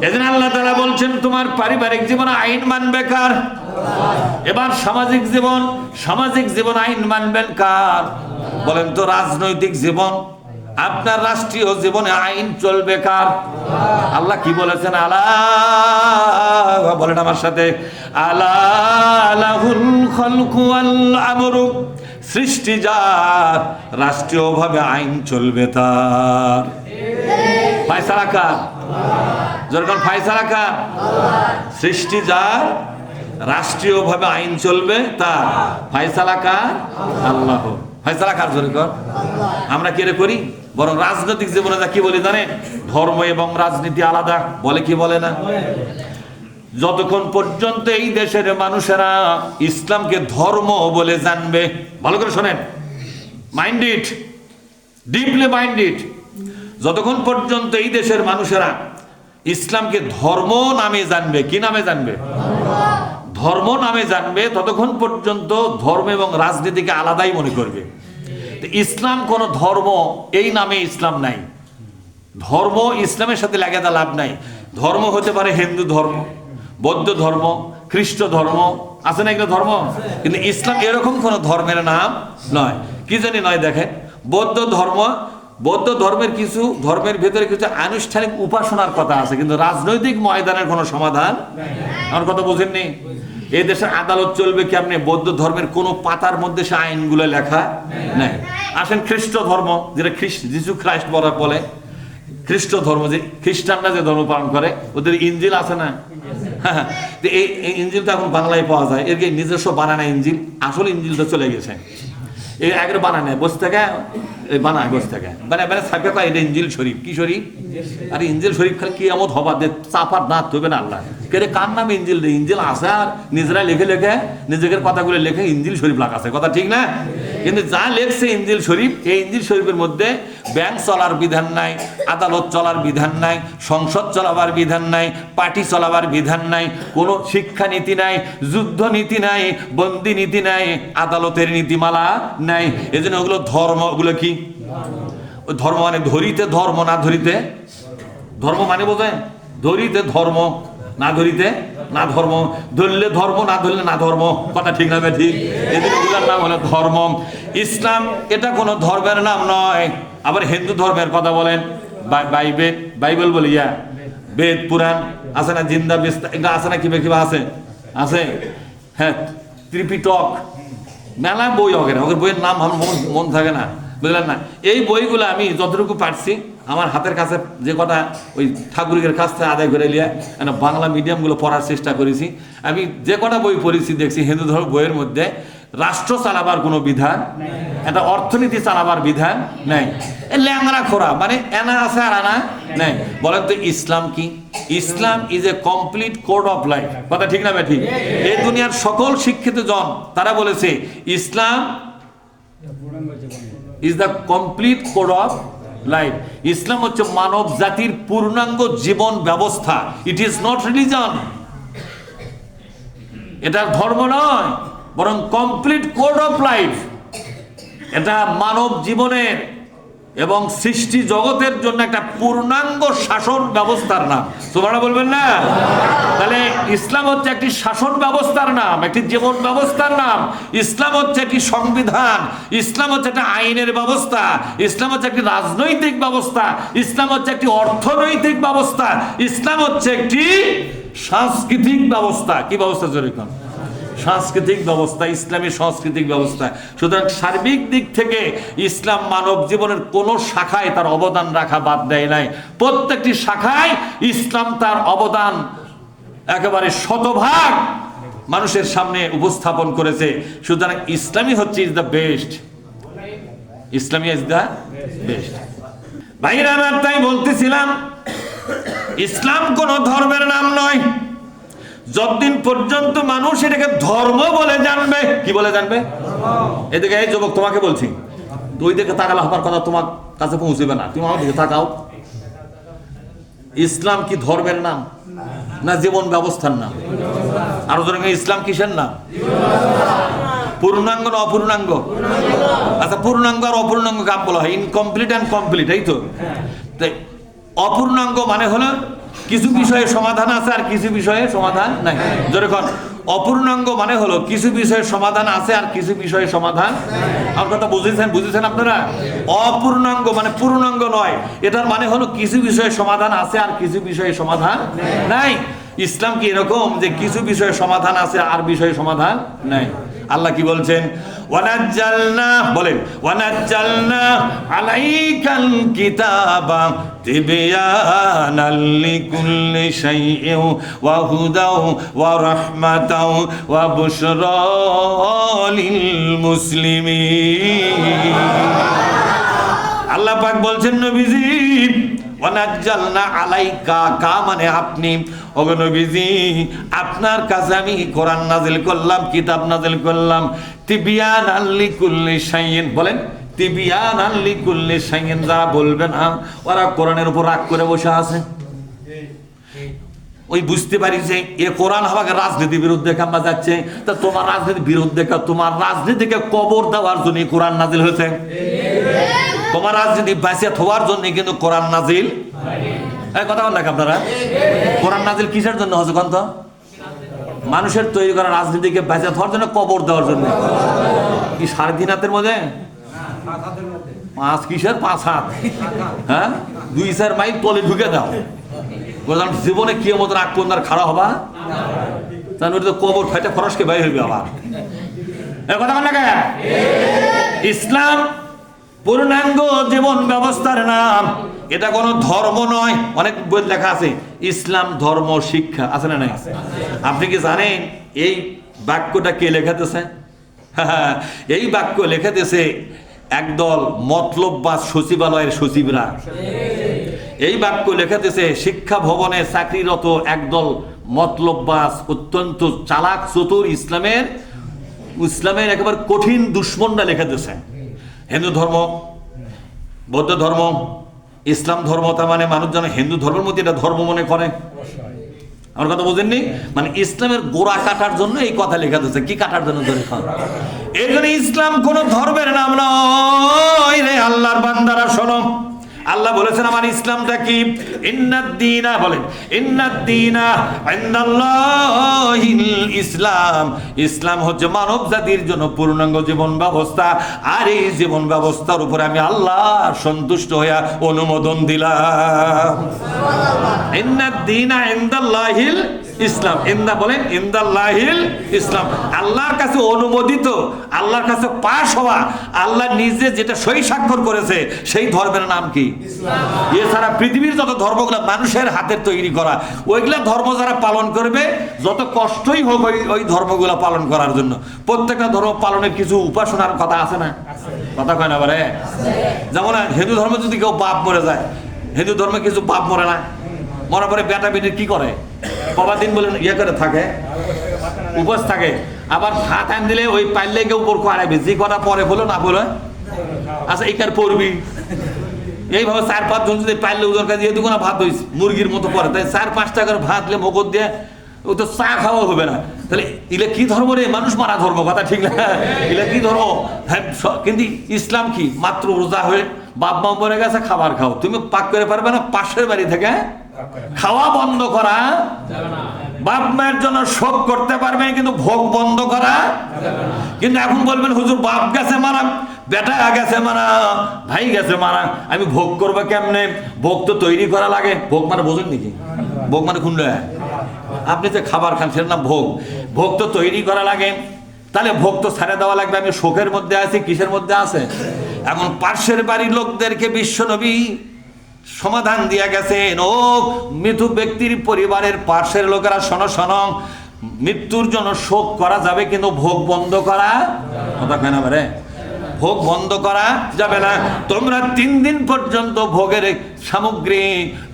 এজন্য আল্লাহ তাআলা বলছেন তোমার পারিবারিক জীবনে আইন মানবে কার? এবার সামাজিক জীবন আইন মানবেন কার? বলেন তো। রাজনৈতিক জীবন, আপনার রাষ্ট্রীয় জীবনে আইন চলবে কার? আল্লাহ কি বলেছেন? আলা, বলেন আমার সাথে, আলা লাহুল খালকু ওয়াল আমরু, সৃষ্টি যার, রাষ্ট্রীয়ভাবে আইন চলবে তার। ফায়সালা কার? যখন ফায়সালা কার? সৃষ্টি যার, রাষ্ট্রীয়ভাবে আইন চলবে তার। ফায়সালা কার? আল্লাহ। ফায়সালা কার? জোরে কর। আমরা কি রে করি? বরং রাজনৈতিক জীবনে যা কি বলি জানেন? ধর্ম এবং রাজনীতি আলাদা বলে কি বলে না? যতক্ষণ পর্যন্ত এই দেশের মানুষেরা ইসলামকে ধর্ম বলে জানবে, ভালো করে শোনেন, mind it, deeply mind it, যতক্ষণ পর্যন্ত এই দেশের মানুষেরা ইসলামকে ধর্ম নামে জানবে, কি নামে জানবে? ধর্ম নামে জানবে, ততক্ষণ পর্যন্ত ধর্ম এবং রাজনীতিকে আলাদাই মনে করবে। ইসলাম কোন ধর্ম, এই নামে ইসলাম নাই। ধর্ম ইসলামের সাথে লাগাতে লাভ নাই। ধর্ম হতে পারে হিন্দু ধর্ম, বৌদ্ধ ধর্ম, খ্রিস্ট ধর্ম, আছে না এগুলো ধর্ম? কিন্তু ইসলাম এরকম কোন ধর্মের নাম নয়। কি জানি নয়, দেখেন, বৌদ্ধ ধর্মের কিছু ধর্মের ভেতরে কিছু আনুষ্ঠানিক উপাসনার কথা আছে, কিন্তু রাজনৈতিক ময়দানের কোনো সমাধান। আমার কথা বুঝেননি? এই দেশের আদালত চলবে কি আপনি? বৌদ্ধ ধর্মের কোন পাতার মধ্যে সে আইনগুলো লেখা নাই। আসেন খ্রিস্ট ধর্ম, যেটা যিশু খ্রাইস্ট বলে, খ্রিস্ট ধর্ম, যে খ্রিস্টানরা যে ধর্ম পালন করে, ওদের ইঞ্জিল আছে না? এই ইঞ্জিলটা এখন বাংলায় পাওয়া যায়। এর নিজস্ব বানানো ইঞ্জিল, আসল ইঞ্জিলটা চলে গেছে। এই আগে বানায় বসে থাকে, বানায় বসে থাকে, বানায় থাকে এটা ইঞ্জিল শরীফ। কি শরীফ? আরে ইঞ্জিল শরীফ খালি কি এমন হবার দে, চাপার দাঁত হবে না আল্লাহ। কে কার নামে ইঞ্জিল? ইঞ্জিল আছে, আর নিজেরা লেখে নিজেদের কথাগুলো লেখে ইঞ্জিল শরীফ লাগাছে, কথা ঠিক না? কিন্তু যা লেখছে ইঞ্জিল শরীফ, এই ইঞ্জিল শরীফের মধ্যে ব্যাংক চলার বিধান নাই, আদালত চলার বিধান নাই, সংসদ চলাবার বিধান নাই, পার্টি চলাবার বিধান নাই, কোনো শিক্ষা নীতি নাই, যুদ্ধ নীতি নাই, বন্দি নীতি নাই, আদালতের নীতিমালা নাই। এই জন্য ওগুলো ধর্ম। ওগুলো কি ধর্ম? মানে ধরিতে ধর্ম, না ধরিতে ধর্ম। মানে বোঝেন? ধরিতে ধর্ম, না ধরিতে না ধর্ম। ধরলে ধর্ম, না ধরলে না ধর্ম, কথা ঠিক না? ঠিক। এদের ওগুলোর নাম হলো ধর্ম। ইসলাম এটা কোনো ধর্মের নাম নয়। আবার হিন্দু ধর্মের কথা বলেন, বাইবেল বলি, বেদ পুরাণ আছে না? জিন্দা বিস্তার এগুলো আছে না? কিবা কিবা আছে, আছে। হ্যাঁ, ত্রিপিটক, মেলা বই হবে না, ওদের বইয়ের নাম আমার মন থাকে না, বুঝলেন না? এই বইগুলো আমি যতটুকু পারছি আমার হাতের কাছে, যে কটা ওই ঠাকুরের কাছ থেকে আদায় করে নিয়ে বাংলা মিডিয়ামগুলো পড়ার চেষ্টা করেছি। আমি যে কটা বই পড়েছি দেখছি হিন্দু ধর্ম বইয়ের মধ্যে রাষ্ট্র চালাবার কোনো বিধান, একটা অর্থনীতি চালাবার বিধান নাই। ল্যাংরা খোরা, মানে এনা আছে আর আনা নাই। বলেন তো ইসলাম কি? Islam is a complete code of life, কথা ঠিক না? ঠিক। এই দুনিয়ার সকল শিক্ষিত জন তারা বলেছে Islam is the complete code of life. ইসলাম হচ্ছে মানব জাতির পূর্ণাঙ্গ জীবন ব্যবস্থা। ইট ইজ নট রিলিজন, এটা ধর্ম নয়, বরং কমপ্লিট কোড অফ লাইফ। এটা মানব জীবনের এবং সৃষ্টি জগতের জন্য একটা পূর্ণাঙ্গ শাসন ব্যবস্থার নাম। তোমরা বলবেন না? তাহলে ইসলাম হচ্ছে একটি শাসন ব্যবস্থার নাম, একটি জীবন ব্যবস্থার নাম। ইসলাম হচ্ছে একটি সংবিধান, ইসলাম হচ্ছে একটা আইনের ব্যবস্থা, ইসলাম হচ্ছে একটি রাজনৈতিক ব্যবস্থা, ইসলাম হচ্ছে একটি অর্থনৈতিক ব্যবস্থা, ইসলাম হচ্ছে একটি সাংস্কৃতিক ব্যবস্থা। কি ব্যবস্থা? যেরকম সাংস্কৃতিক ব্যবস্থা, ইসলামী সাংস্কৃতিক ব্যবস্থা। সুতরাং সার্বিক দিক থেকে ইসলাম মানব জীবনের কোন শাখায় তার অবদান রাখা বাদ দেয় নাই। প্রত্যেকটি শাখায় ইসলাম তার অবদান একেবারে শতভাগ মানুষের সামনে উপস্থাপন করেছে। সুতরাং ইসলামই হচ্ছে is the best. Islami is the best. ভাইরা আমার, তাই বলতেছিলাম ইসলাম কোন ধর্মের নাম নয়। যতদিন পর্যন্ত মানুষ এটাকে ধর্ম বলে জানবে, কি বলে জানবে? এদিকে এই যুবক, তোমাকে বলছি, ওই দিকে তাকালে হবার কথা তোমার কাছে পৌঁছবে না, তুমি আমার দিকে তাকাও। ইসলাম কি ধর্মের নাম না জীবন ব্যবস্থার নাম? আরো জনকে ইসলাম কিসের নাম? পূর্ণাঙ্গ না অপূর্ণাঙ্গ? আচ্ছা, পূর্ণাঙ্গ আর অপূর্ণাঙ্গ কাপ বলা হয়, ইনকমপ্লিট অ্যান্ড কমপ্লিট, এই তো। অপূর্ণাঙ্গ মানে হলো কিছু বিষয়ে সমাধান আছে আর কিছু বিষয়ে সমাধান নাই। যেরকম অপূর্ণাঙ্গ মানে হলো কিছু বিষয়ে সমাধান আছে আর কিছু বিষয়ে সমাধান। আমার কথা বুঝেছেন আপনারা? অপূর্ণাঙ্গ মানে পূর্ণাঙ্গ নয়, এটার মানে হলো কিছু বিষয়ে সমাধান আছে আর কিছু বিষয়ে সমাধান নাই। ইসলাম কি এরকম যে কিছু বিষয়ে সমাধান আছে আর বিষয়ে সমাধান নাই? আল্লাহ কি বলছেন? ওয়ানাজ্জালনা, বলেন ওয়ানাজ্জালনা আলাইকাল কিতাবা তিবয়ানাল লিকুল্লি শাইইন ওয়া হুদাও ওয়া রাহমাতাও ওয়া বুশরা লিল মুসলিমিন। আল্লাহ পাক বলছেন নবীজি ওয়ানাজ্জালনা আলাইকা, কা মানে আপনি, ওগো নবীজি আপনার কাছে আমি কোরআন নাজিল করলাম, কিতাব নাজিল করলাম। তিবিয়ানাল লিকুল্লি শাইইন, বলেন তিবিয়ানাল লিকুল্লি শাইইন। যারা বলবে না ওরা কোরআনের উপর রাগ করে বসে আছে। ওই বুঝতে পারি যে এ কোরআন আমাকে রাজনীতির বিরুদ্ধে কাম্বা যাচ্ছে, তা তোমার রাজনীতির বিরুদ্ধে, তোমার রাজনীতিকে কবর দেওয়ার জন্য কোরআন নাজিল হয়েছে। তোমার রাজনীতি বাঁচিয়ে থাকার জন্য কিন্তু কোরআন নাজিল। কথা বল না আপনারা? কোরআন নাজিল কিসের জন্য হচ্ছে কোন? তো মানুষের তৈরি করা রাজনীতিকে বাঁচিয়ে থাকার জন্য, কবর দেওয়ার জন্য। কি 3.5 হাতের মধ্যে 5 কিসের 5 হাত? হ্যাঁ, 2-4 মাইল তলে ঢুকে দাও, বললাম জীবনে কি মতো রাগ কোন খারাপ হবা, তাহলে তো কবর ফাইটা খরচকে বাইরে হইবে আবার। কথা বল না? ইসলাম পূর্ণাঙ্গ জীবন ব্যবস্থার নাম, এটা কোনো ধর্ম নয়। অনেক বই লেখা আছে ইসলাম ধর্ম শিক্ষা, আছে না নাই? আপনি কি জানেন এই বাক্যটা কে লেখাতেছে? এই বাক্য লেখাতেছে একদল মতলববাজ সচিবালয়ের সচিবরা। এই বাক্য লেখাতেছে শিক্ষা ভবনে চাকরিরত একদল মতলববাজ, অত্যন্ত চালাক চতুর ইসলামের একেবারে কঠিন দুশ্মনরা লেখাতেছে। হিন্দু ধর্ম, বৌদ্ধ ধর্ম, ইসলাম ধর্ম, তার মানে মানুষ যেন হিন্দু ধর্মের মধ্যে এটা ধর্ম মনে করে। আমার কথা বুঝেননি? মানে ইসলামের গোড়া কাটার জন্য এই কথা লেখা দিচ্ছে। কি কাটার জন্য? এর জন্য ইসলাম কোন ধর্মের নাম নয় রে আল্লাহর বান্দারা, শোনো। আল্লাহ বলেছেন আমার ইসলামটা কি? ইন্নাদ-দীনা, বলেন ইন্নাদ-দীনা ইনদাল্লাহিল ইসলাম। ইসলাম হচ্ছে মানব জাতির জন্য পূর্ণাঙ্গ জীবন ব্যবস্থা। আর এই জীবন ব্যবস্থার উপরে আমি আল্লাহ সন্তুষ্ট হইয়া অনুমোদন দিলাম। ইন্নাদ-দীনা ইনদাল্লাহিল ইসলাম। ইন্দা, বলেন ইনদাল্লাহিল ইসলাম। আল্লাহর কাছে অনুমোদিত, আল্লাহর কাছে পাশ হওয়া, আল্লাহ নিজে যেটা সই স্বাক্ষর করেছে সেই ধর্মের নাম কি? ইসলাম। এছাড়া পৃথিবীর যত ধর্মগুলো মানুষের হাতের তৈরি করা, ওইগুলা ধর্ম যারা পালন করবে যত কষ্টই হোক ওই ধর্মগুলো পালন করার জন্য, প্রত্যেকটা ধর্ম পালনের কিছু উপাসনার কথা আছে না? কথা কয় না বারে? যেমন হিন্দু ধর্মে যদি কেউ বাপ মরে যায়, হিন্দু ধর্মে কিছু বাপ মরে না, মরার পরে বেটা বেটি কি করে? বাবা দিন বলে ইয়ে করে থাকে, উপোস থাকে। আবার ভাত আন দিলে ওই পাইলে কেউ উপর করাবে, যে করা পরে বলো না বলো, আচ্ছা এইখানে পড়বি। এইভাবে 4-5 জন যদি পাইলে ওদের কাছে যেহেতু কোনো ভাত হয়েছে মুরগির মতো পরে, তাই 4-5 টাকার ভাত দিলে মগজ দিয়ে ও তো চা খাওয়া হবে না। তাহলে এগুলো কি ধর্ম রে? মানুষ মারা ধর্ম, কথা ঠিক না? এগুলো কি ধর্ম? হ্যাঁ, কিন্তু ইসলাম কি? মাত্র রোজা হয়ে বাপ মা মরে গেছে, খাবার খাও। তুমি পাক করে পারবে না, পাশের বাড়ি থেকে খাওয়া বন্ধ করা। বাপ মায়ের জন্য শোক করতে পারবেন কিন্তু ভোগ বন্ধ করা। কিন্তু এখন বলবেন হুজুর বাপ গেছে মারা, বেটা গেছে মারা, ভাই গেছে মারা, আমি ভোগ করবো কেমনে? ভোগ তো তৈরি করা লাগে। ভোগ মানে বোঝেন নাকি? ভোগ মানে খুন্ড, আপনি যে খাবার খান সেটার নাম ভোগ। ভোগ তো তৈরি করা লাগে, তাহলে ভোগ তো ছেড়ে দেওয়া লাগবে। আমি শোকের মধ্যে আছি, কিসের মধ্যে আছে? এখন পার্শ্বের বাড়ির লোকদেরকে বিশ্বনবী সমাধান দিয়া গেছেন, ও মৃত্যু ব্যক্তির পরিবারের পার্শ্বের লোকেরা, শোনো শোনো, মৃত্যুর জন্য শোক করা যাবে কিন্তু ভোগ বন্ধ করা কথা কেন পারে? ভোগ বন্ধ করা যাবে না। তোমরা 3 দিন পর্যন্ত ভোগের সামগ্রী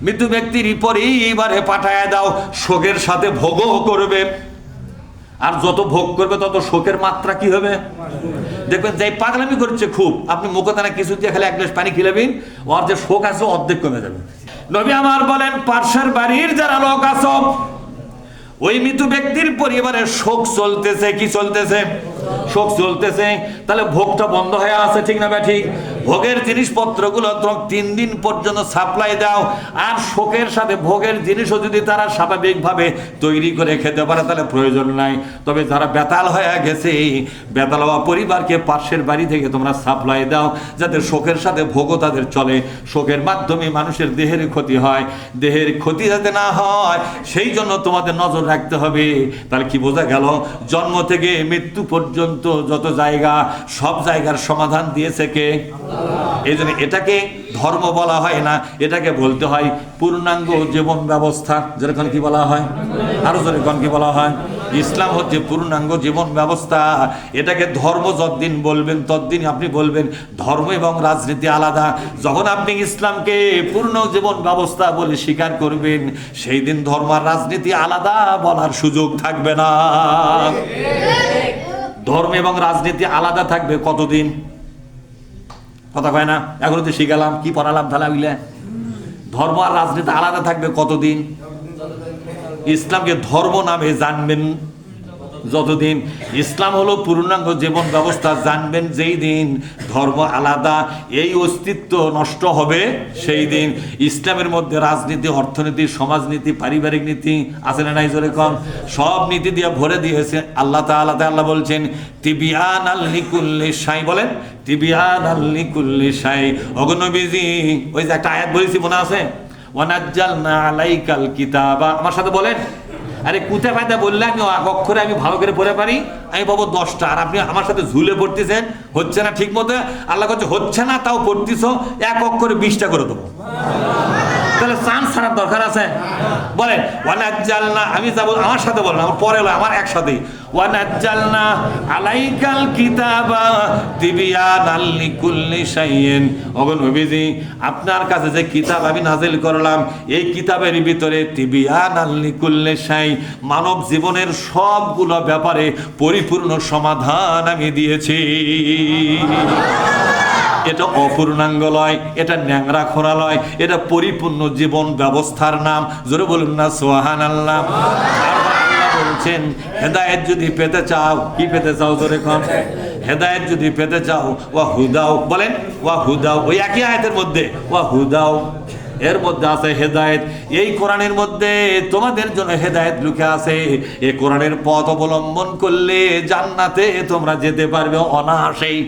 মৃত্যু ব্যক্তির পরিবারে পাঠায় দাও, শোকের সাথে ভোগও করবে। আর যত ভোগ করবে তত শোকের মাত্রা কি হবে? দেখবেন যাই পাগলামি করছে খুব, আপনি মুখে তারা কিছু দিয়ে খালি 1 গ্লাস পানি খিলাবেন, ওর যে শোক আছে অর্ধেক কমে যাবে। নবী আমার বলেন পার্শ্বের বাড়ির যারা লোক আছো, ওই মৃত ব্যক্তির পরিবারে শোক চলতেছে। কি চলতেছে? শোক চলতেছে। তাহলে ভোগটা বন্ধ হয়ে আছে, ঠিক না ভাই? ঠিক। ভোগের জিনিসপত্রগুলো 3 দিন পর্যন্ত সাপ্লাই দাও, আর শোকের সাথে ভোগের জিনিসও যদি তারা স্বাভাবিকভাবে তৈরি করে খেতে পারে তাহলে প্রয়োজন নাই। তবে যারা বেতাল হয়ে গেছে, বেতাল হওয়া পরিবারকে পাশের বাড়ি থেকে তোমরা সাপ্লাই দাও, যাতে শোকের সাথে ভোগও তাদের চলে। শোকের মাধ্যমে মানুষের দেহের ক্ষতি হয়, দেহের ক্ষতি যাতে না হয় সেই জন্য তোমাদের নজর রাখতে হবে। তাহলে কি বোঝা গেল? জন্ম থেকে মৃত্যু পর্যন্ত যত জায়গা, সব জায়গার সমাধান দিয়েছে কে? এই জন্য এটাকে ধর্ম বলা হয় না, এটাকে বলতে হয় পূর্ণাঙ্গ জীবন ব্যবস্থা। যেরকম কি বলা হয়? আরো যেরকম কি বলা হয়? ইসলাম হচ্ছে পূর্ণাঙ্গ জীবন ব্যবস্থা। এটাকে ধর্ম যতদিন বলবেন ততদিন আপনি বলবেন ধর্ম এবং রাজনীতি আলাদা। যখন আপনি ইসলামকে পূর্ণ জীবন ব্যবস্থা বলে স্বীকার করবেন, সেই দিন ধর্ম আর রাজনীতি আলাদা বলার সুযোগ থাকবে না। ধর্ম এবং রাজনীতি আলাদা থাকবে কতদিন? কথা কয় না? এখনো তো শিখালাম, কি পড়ালাম তাহলে বুঝলে? ধর্ম আর রাজনীতি আলাদা থাকবে কতদিন? ইসলামকে ধর্ম নামে জানবেন যতদিন। ইসলাম হলো পূর্ণাঙ্গ জীবন ব্যবস্থা জানবেন যেই দিন ধর্ম আলাদা, এই অস্তিত্ব নষ্ট হবে সেই দিন। ইসলামের মধ্যে রাজনীতি, অর্থনীতি, সমাজনীতি, পারিবারিক নীতি আছে না নাই? জোরে কম। সব নীতি দিয়ে ভরে দিয়েছে আল্লাহ তাআলা। আল্লাহ বলছেন তিবিয়ানাল লিকুল্লি শাই, বলেন তিবিয়ানাল লিকুল্লি শাই। ওগো নবীজি, ওই যে একটা আয়াত বলেছি মনে আছে? ওয়ানাজ্জালনা আলাইকাল কিতাবা, আমার সাথে বলেন। আরে কুতে ফায়দা বললে আমি অক্ষরে আমি ভালো করে পড়ে পারি, আমি পাবো 10টা, আর আপনি আমার সাথে ঝুলে পড়তেছেন, হচ্ছে না ঠিক মতো। আল্লাহ কাছে হচ্ছে না তাও পড়তেছ, এক অক্ষরে 20টা করে দেবো। তাহলে চান্স ছাড়ার দরকার আছে? বলেন ওয়ানাজ্জালনা, আমি যাবো আমার সাথে বলেন, আমার পরে হলো আমার একসাথে। ওয়ানাজ্জালনা আলাইকাল কিতাবা তিবিয়ানাল লিকুল্লি শাইইন। ওগো নবীজি, আপনার কাছে যে কিতাব আমি নাজিল করলাম, এই কিতাবের ভিতরে তিবিয়ানাল লিকুল্লি শাই, মানব জীবনের সবগুলো ব্যাপারে পরিপূর্ণ সমাধান আমি দিয়েছি। এটা অপূর্ণাঙ্গ লয়, এটা ন্যাংরা খোরা লয়, এটা পরিপূর্ণ জীবন ব্যবস্থার নাম। জোরে বলুন না সুবহানাল্লাহ। আল্লাহ বলছেন হেদায়েত যদি পেতে চাও, কি পেতে চাও? জোরে কম। হেদায়েত যদি পেতে চাও, ওয়া হুদাও, বলেন ওয়া হুদাও। ওই একই আয়াতের মধ্যে ওয়া হুদাও, এর মধ্যে আছে হেদায়েত। এই কোরআনের মধ্যে তোমাদের জন্য হেদায়েত লুকে আছে। এই কোরআনের পথ অবলম্বন করলে জান্নাতে তোমরা যেতে পারবে অনায়াসেই।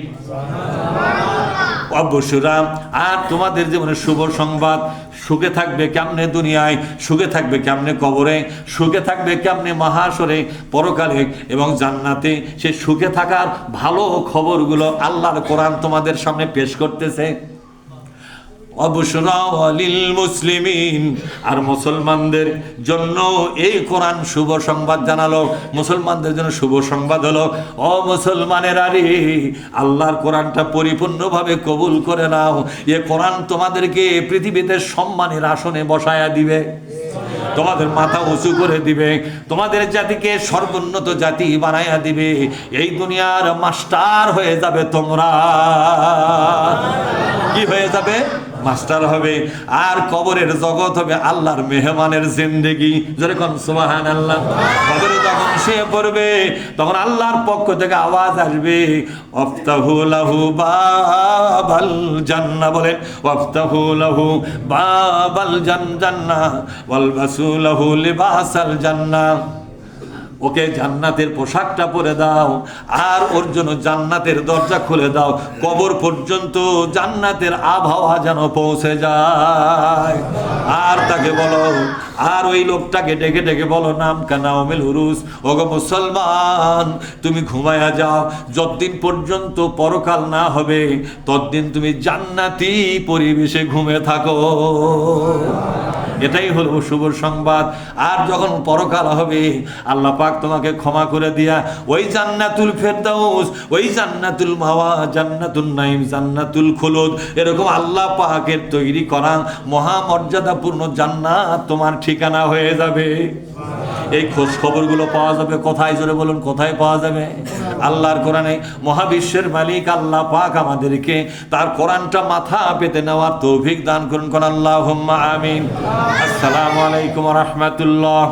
অবশ্যরাম, আর তোমাদের জীবনে শুভ সংবাদ। সুখে থাকবে কেমনে দুনিয়ায়, সুখে থাকবে কেমনে কবরে, সুখে থাকবে কেমনে মহাশরে, পরকালে এবং জান্নাতে। সে সুখে থাকার ভালো খবরগুলো আল্লাহর কোরআন তোমাদের সামনে পেশ করতেছে। অবশ্যরা লিল মুসলিমিন, আর মুসলমানদের জন্য এই কোরআন শুভ সংবাদ জানালো। মুসলমানদের জন্য শুভ সংবাদ হলো, ও মুসলমানেরা রে, আল্লাহর কোরআনটা পরিপূর্ণভাবে কবুল করে নাও। এ কোরআন তোমাদেরকে পৃথিবীতে সম্মানের আসনে বসায়া দিবে, তোমাদের মাথা উঁচু করে দিবে, তোমাদের জাতিকে সর্বোন্নত জাতি বানাইয়া দিবে। এই দুনিয়ার মাস্টার হয়ে যাবে তোমরা। কি হয়ে যাবে? মাস্টার হবে। আর কবরের জগৎ হবে আল্লাহর মেহমানের জিন্দেগি। যেরকম সুবহানাল্লাহ। কবরে যখন সে পড়বে তখন আল্লাহর পক্ষ থেকে আওয়াজ আসবে, ওয়াফতাহু লাহু বাবাল জান্নাহ, বলেন ওয়াফতাহু লাহু বাবাল জান্নাহ ওয়ালবাসু লাহু লিবাসাল জান্নাহ। ওকে জান্নাতের পোশাকটা পরে দাও, আর ওর জন্য জান্নাতের দরজা খুলে দাও। কবর পর্যন্ত জান্নাতের আবহাওয়া যেন পৌঁছে যায়। আর তাকে বলো, আর ওই লোকটাকে ডেকে ডেকে বলো, নাম কানাউমিল হুরুস, ওগো মুসলমান, তুমি ঘুমায়া যাও। যতদিন পর্যন্ত পরকাল না হবে ততদিন তুমি জান্নাতি পরিবেশে ঘুমে থাকো। এটাই হলো শুভ সংবাদ। আর যখন পরকাল হবে আল্লাহ পাক তোমাকে ক্ষমা করে দিয়া ওই জান্নাতুল ফেরদাউস, ওই জান্নাতুল মাওয়া, জান্নাতুল নাইম, জান্নাতুল খুলুদ, এরকম আল্লাহ পাকের তৈরি করা মহামর্যাদাপূর্ণ জান্নাত তোমার ঠিকানা হয়ে যাবে। এই খোঁজ খবরগুলো পাওয়া যাবে কোথায়? জোরে বলুন, কোথায় পাওয়া যাবে? আল্লাহর কোরআনে। মহাবিশ্বের মালিক আল্লাহ পাক আমাদেরকে তার কোরআনটা মাথা পেতে নেওয়ার তৌফিক দান করুন। কোন আল্লাহুম্মা আমিন। আসসালামু আলাইকুম ওয়া রাহমাতুল্লাহ।